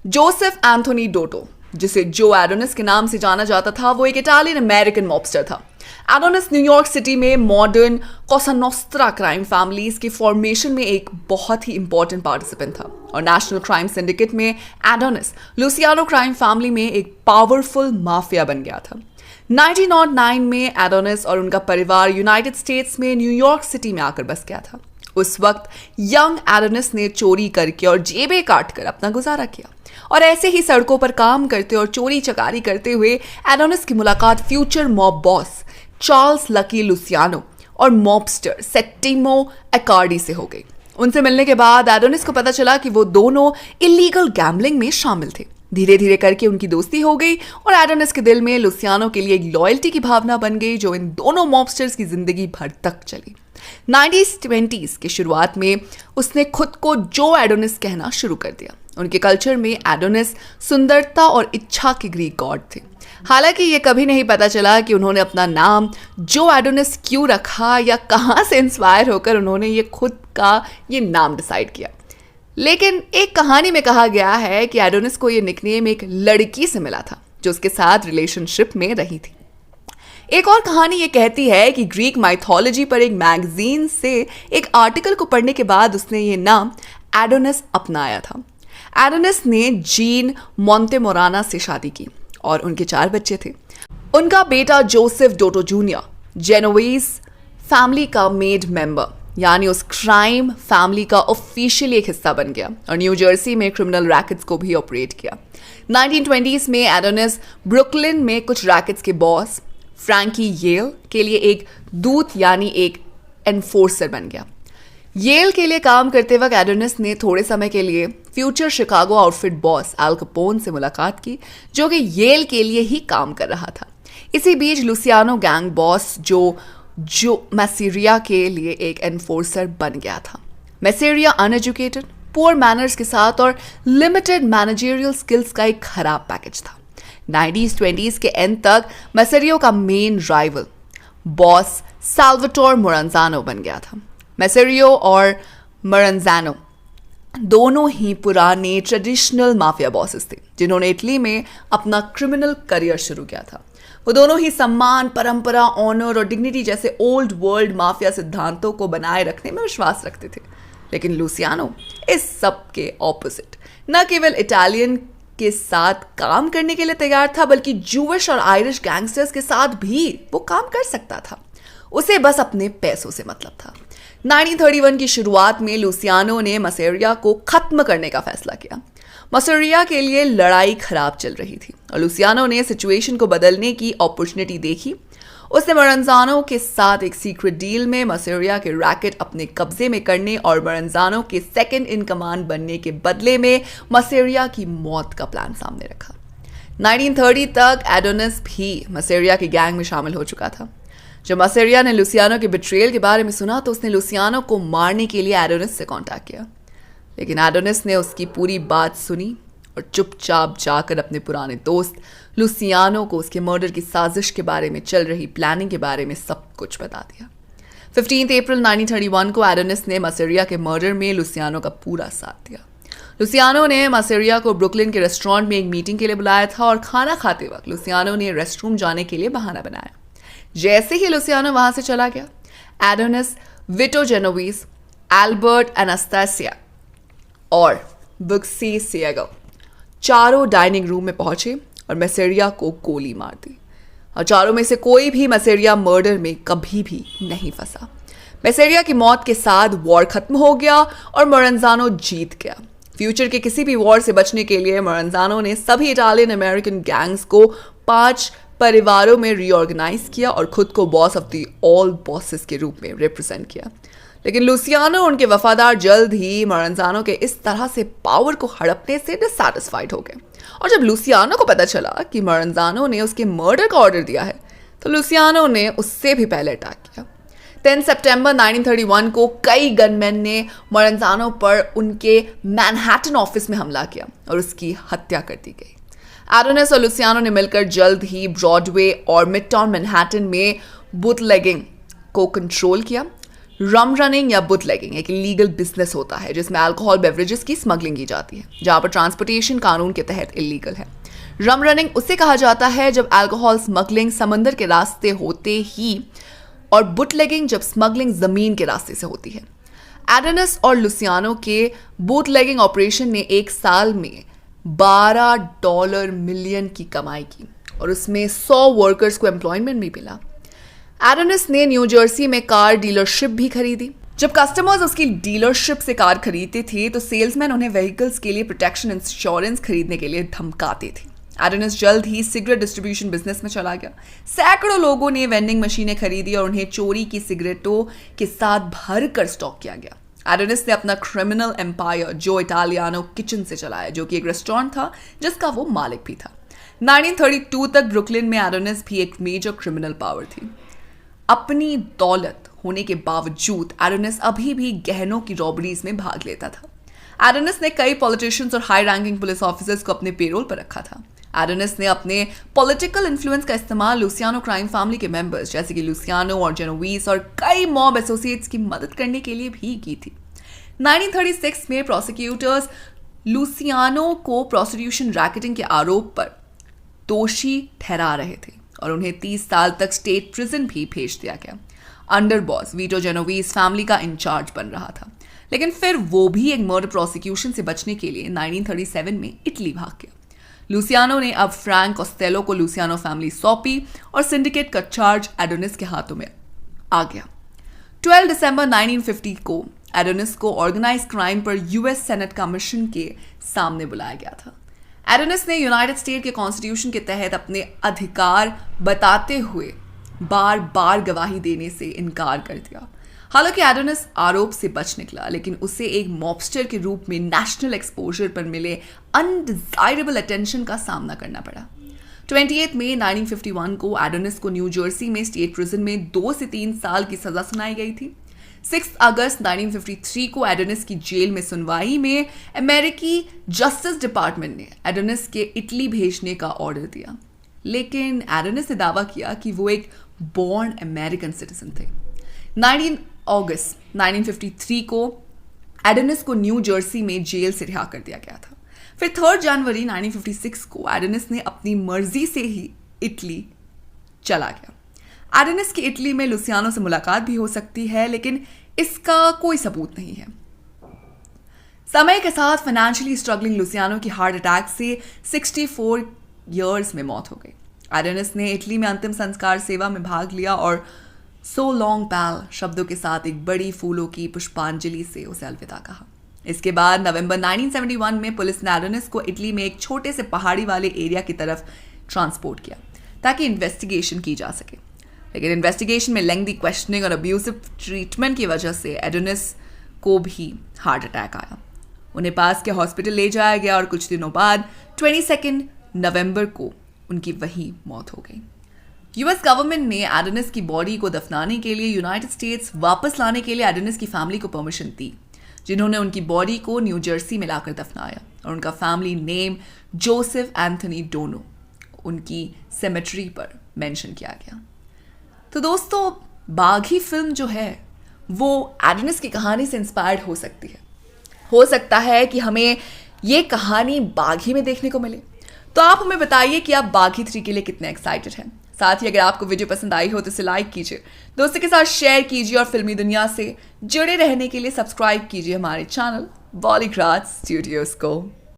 Joseph Anthony डोटो, जिसे जो Adonis के नाम से जाना जाता था, वो एक इटालियन अमेरिकन मॉबस्टर था। एडोनिस न्यूयॉर्क सिटी में मॉडर्न कोसा नोस्ट्रा क्राइम फैमिलीज की फॉर्मेशन में एक बहुत ही इंपॉर्टेंट पार्टिसिपेंट था और नेशनल क्राइम सिंडिकेट में एडोनिस लुसियानो क्राइम फैमिली में एक पावरफुल माफिया बन गया था। 1909 में एडोनिस और उनका परिवार यूनाइटेड स्टेट्स में न्यूयॉर्क सिटी में आकर बस गया था। उस वक्त यंग एडोनिस ने चोरी करके और जेबें काटकर अपना गुजारा किया और ऐसे ही सड़कों पर काम करते और चोरी चकारी करते हुए एडोनिस की मुलाकात future mob boss Charles lucky Luciano और मॉबस्टर सेटिमो अकार्डी से हो गई। उनसे मिलने के बाद एडोनिस को पता चला कि वो दोनों इलीगल गैम्बलिंग में शामिल थे। धीरे धीरे करके उनकी दोस्ती हो गई और एडोनिस के दिल में लुसियानो के लिए एक लॉयल्टी की भावना बन गई जो इन दोनों मॉबस्टर्स की जिंदगी भर तक चली। 1920s की शुरुआत में उसने खुद को जो एडोनिस कहना शुरू कर दिया। उनके कल्चर में एडोनिस सुंदरता और इच्छा के ग्रीक गॉड थे। हालांकि ये कभी नहीं पता चला कि उन्होंने अपना नाम जो एडोनिस क्यों रखा या कहाँ से इंस्पायर होकर उन्होंने ये खुद का ये नाम डिसाइड किया। लेकिन एक कहानी में कहा गया है कि एडोनिस को ये निकनेम एक लड़की से मिला था जो उसके साथ रिलेशनशिप में रही थी। एक और कहानी ये कहती है कि ग्रीक माइथोलॉजी पर एक मैगजीन से एक आर्टिकल को पढ़ने के बाद उसने ये नाम एडोनिस अपनाया था। एडोनिस ने जीन मोंटेमोराना से शादी की और उनके 4 बच्चे थे। उनका बेटा जोसेफ डोटो जूनियर जेनोवीज फैमिली का मेड मेंबर यानी उस क्राइम फैमिली का ऑफिशियली एक हिस्सा बन गया और न्यू जर्सी में क्रिमिनल रैकेट्स को भी ऑपरेट किया। 1920s में एडोनिस ब्रुकलिन में कुछ रैकेट्स के बॉस फ्रैंकी येल के लिए एक दूत यानी एक एनफोर्सर बन गया। येल के लिए काम करते वक्त एडोनिस ने थोड़े समय के लिए future Chicago outfit boss L Capone से मुलाकात की जो कि येल के लिए ही काम कर रहा था। इसी बीच लुसियानो गैंग बॉस जो मैसेरिया के लिए एक एनफोर्सर बन गया था। मैसेरिया अनएजुकेटेड, पुअर मैनर्स के साथ और लिमिटेड मैनेजरियल स्किल्स का एक खराब पैकेज था। 1920s के एंड तक मैसेरियो का मेन राइवल बॉस साल्वाटोर मोरांजानो बन गया था। मैसेरियो और मोरांजानो दोनों ही पुराने ट्रेडिशनल माफिया बॉसेस थे जिन्होंने इटली में अपना क्रिमिनल करियर शुरू किया था। वो दोनों ही सम्मान, परंपरा, ऑनर और डिग्निटी जैसे ओल्ड वर्ल्ड माफिया सिद्धांतों को बनाए रखने में विश्वास रखते थे। लेकिन लुसियानो इस सब के ऑपोजिट न केवल इटालियन के साथ काम करने के लिए तैयार था बल्कि जूविश और आयरिश गैंगस्टर्स के साथ भी वो काम कर सकता था। उसे बस अपने पैसों से मतलब था। 1931 की शुरुआत में लुसियानो ने मैसेरिया को खत्म करने का फैसला किया। मैसेरिया के लिए लड़ाई खराब चल रही थी और लुसियानो ने सिचुएशन को बदलने की अपॉर्चुनिटी देखी। उसने मोरांजानो के साथ एक सीक्रेट डील में मैसेरिया के रैकेट अपने कब्जे में करने और मोरांजानो के सेकंड इन कमांड बनने के बदले में मैसेरिया की मौत का प्लान सामने रखा। 1930 तक एडोनिस भी मैसेरिया की गैंग में शामिल हो चुका था। जब मैसेरिया ने लुसियानो के बिट्रेयल के बारे में सुना तो उसने लुसियानो को मारने के लिए एडोनिस से कांटेक्ट किया। लेकिन एडोनिस ने उसकी पूरी बात सुनी और चुपचाप जाकर अपने पुराने दोस्त लुसियानो को उसके मर्डर की साजिश के बारे में चल रही प्लानिंग के बारे में सब कुछ बता दिया। 15 अप्रैल 1931 को एडोनिस ने मैसेरिया के मर्डर में लुसियानो का पूरा साथ दिया। लुसियानो ने मैसेरिया को ब्रुकलिन के रेस्टोरेंट में एक मीटिंग के लिए बुलाया था और खाना खाते वक्त लुसियानो ने रेस्टरूम जाने के लिए बहाना बनाया। जैसे ही लुसियानो वहां से चला गया, एडोनिस, विटो जेनोवीज, एल्बर्ट एनास्तासिया और बुक्सी सिएगो चारों डाइनिंग रूम में पहुंचे और मैसेरिया को गोली मार दी। और चारों में से कोई भी मैसेरिया मर्डर में कभी भी नहीं फंसा। मैसेरिया की मौत के साथ वॉर खत्म हो गया और मोरांजानो जीत गया। फ्यूचर के किसी भी वॉर से बचने के लिए मोरांजानो ने सभी इटालियन अमेरिकन गैंग्स को 5 परिवारों में रीऑर्गेनाइज किया और खुद को boss of the all bosses के रूप में रिप्रेजेंट किया। लेकिन लुसियानो और उनके वफादार जल्द ही मोरांजानो के इस तरह से पावर को हड़पने से डिससैटिस्फाइड हो गए। और जब लुसियानो को पता चला कि मोरांजानो ने उसके मर्डर का ऑर्डर दिया है तो लुसियानो ने उससे भी पहले अटैक किया। 10 सितंबर 1931 को कई गनमैन ने मोरांजानो पर उनके मैनहट्टन ऑफिस में हमला किया और उसकी हत्या कर दी गई। एडोनिस और लुसियानो ने मिलकर जल्द ही ब्रॉडवे और मिडटाउन मैनहट्टन में बूटलेगिंग को कंट्रोल किया। रम रनिंग या बुटलेगिंग एक इलीगल बिजनेस होता है जिसमें अल्कोहल बेवरेजेस की स्मगलिंग की जाती है, जहां पर ट्रांसपोर्टेशन कानून के तहत इलीगल है। रम रनिंग उसे कहा जाता है जब अल्कोहल स्मगलिंग समंदर के रास्ते होते ही, और बुटलेगिंग जब स्मगलिंग जमीन के रास्ते से होती है। एडोनिस और लुसियानो के बुटलेगिंग ऑपरेशन ने एक साल में $12 मिलियन की कमाई की और उसमें 100 वर्कर्स को एम्प्लॉयमेंट भी मिला। एडोनिस ने न्यू जर्सी में कार डीलरशिप भी खरीदी। जब कस्टमर्स उसकी डीलरशिप से कार खरीदते थे तो सेल्समैन उन्हें व्हीकल्स के लिए प्रोटेक्शन इंश्योरेंस खरीदने के लिए धमकाते थे। एडोनिस जल्द ही सिगरेट डिस्ट्रीब्यूशन बिजनेस में चला गया। सैकड़ों लोगों ने वेंडिंग मशीनें खरीदी और उन्हें चोरी की सिगरेटों के साथ भर कर स्टॉक किया गया। एडोनिस ने अपना क्रिमिनल एम्पायर जो इटालियानो किचन से चलाया, जो कि एक रेस्टोरेंट था जिसका वो मालिक भी था। 1932 तक ब्रुकलिन में एडोनिस भी एक मेजर क्रिमिनल पावर थी। अपनी दौलत होने के बावजूद एडोनिस अभी भी गहनों की रॉबरीज में भाग लेता था। एडोनिस ने कई पॉलिटिशियंस और हाई रैंकिंग पुलिस ऑफिसर्स को अपने पेरोल पर रखा था। एडोनिस ने अपने पॉलिटिकल इन्फ्लुएंस का इस्तेमाल लुसियानो क्राइम फैमिली के मेंबर्स जैसे कि लुसियानो और जेनोवीस और कई मॉब एसोसिएट्स की मदद करने के लिए भी की थी। 1936 में प्रोसिक्यूटर्स लुसियानो को प्रोस्टिट्यूशन रैकेटिंग के आरोप पर दोषी ठहरा रहे थे और उन्हें 30 साल तक स्टेट प्रिजन भी भेज दिया गया। अंडर बॉस वीटो जेनोवीस फैमिली का इंचार्ज बन रहा था, लेकिन फिर वो भी एक मर्डर प्रोसिक्यूशन से बचने के लिए 1937 में इटली भाग गया। लुसियानो ने अब फ्रैंक कोस्टेलो को लुसियानो फैमिली सौंपी और सिंडिकेट का चार्ज एडोनिस के हाथों में आ गया। 12 दिसंबर 1950 को एडोनिस को ऑर्गेनाइज क्राइम पर यूएस सेनेट कमीशन के सामने बुलाया गया था। एडोनिस ने यूनाइटेड स्टेट के कॉन्स्टिट्यूशन के तहत अपने अधिकार बताते हुए बार बार गवाही देने से इनकार कर दिया। हालांकि एडोनिस आरोप से बच निकला, लेकिन उसे एक मॉबस्टर के रूप में नेशनल एक्सपोजर पर मिले अनडिजायरेबल अटेंशन का सामना करना पड़ा। 28 मई 1951 को एडोनिस को न्यू जर्सी में स्टेट प्रिजन में 2 से 3 साल की सजा सुनाई गई थी। 6 अगस्त 1953 को एडोनिस की जेल में सुनवाई में अमेरिकी जस्टिस डिपार्टमेंट ने एडोनिस के इटली भेजने का ऑर्डर दिया, लेकिन एडोनिस ने दावा किया कि वो एक बॉर्न अमेरिकन सिटीजन थे। 19 अगस्त 1953 को एडोनिस को न्यू जर्सी में जेल से रिहा कर दिया गया था। फिर 3 जनवरी 1956 को एडोनिस ने अपनी मर्जी से ही इटली चला गया। एडोनिस की इटली में लुसियानो से मुलाकात भी हो सकती है, लेकिन इसका कोई सबूत नहीं है। समय के साथ फाइनेंशियली स्ट्रगलिंग लुसियानो की हार्ट अटैक से 64 ईयर्स में मौत हो गई। एडोनिस ने इटली में अंतिम संस्कार सेवा में भाग लिया और सो लॉन्ग पैल शब्दों के साथ एक बड़ी फूलों की पुष्पांजलि से उसे अलविदा कहा। इसके बाद नवंबर 1971 में पुलिस ने एडोनिस को इटली में एक छोटे से पहाड़ी वाले एरिया की तरफ ट्रांसपोर्ट किया ताकि इन्वेस्टिगेशन की जा सके, लेकिन इन्वेस्टिगेशन में लेंथी क्वेश्चनिंग और अब्यूसिव ट्रीटमेंट की वजह से एडोनिस को भी हार्ट अटैक आया। उन्हें पास के हॉस्पिटल ले जाया गया और कुछ दिनों बाद 22 नवंबर को उनकी वही मौत हो गई। यूएस गवर्नमेंट ने एडोनिस की बॉडी को दफनाने के लिए यूनाइटेड स्टेट्स वापस लाने के लिए एडोनिस की फैमिली को परमिशन दी, जिन्होंने उनकी बॉडी को न्यू जर्सी में लाकर दफनाया और उनका family name Joseph Anthony Donno उनकी सेमेट्री पर मेंशन किया गया। तो दोस्तों, बाघी फिल्म जो है वो एडोनिस की कहानी से इंस्पायर्ड हो सकती है। हो सकता है कि हमें ये कहानी बाघी में देखने को मिले। तो आप हमें बताइए कि आप बाघी 3 के लिए कितने एक्साइटेड हैं। साथ ही अगर आपको वीडियो पसंद आई हो तो इसे लाइक कीजिए, दोस्तों के साथ शेयर कीजिए और फिल्मी दुनिया से जुड़े रहने के लिए सब्सक्राइब कीजिए हमारे चैनल बॉलीग्राज स्टूडियोज को।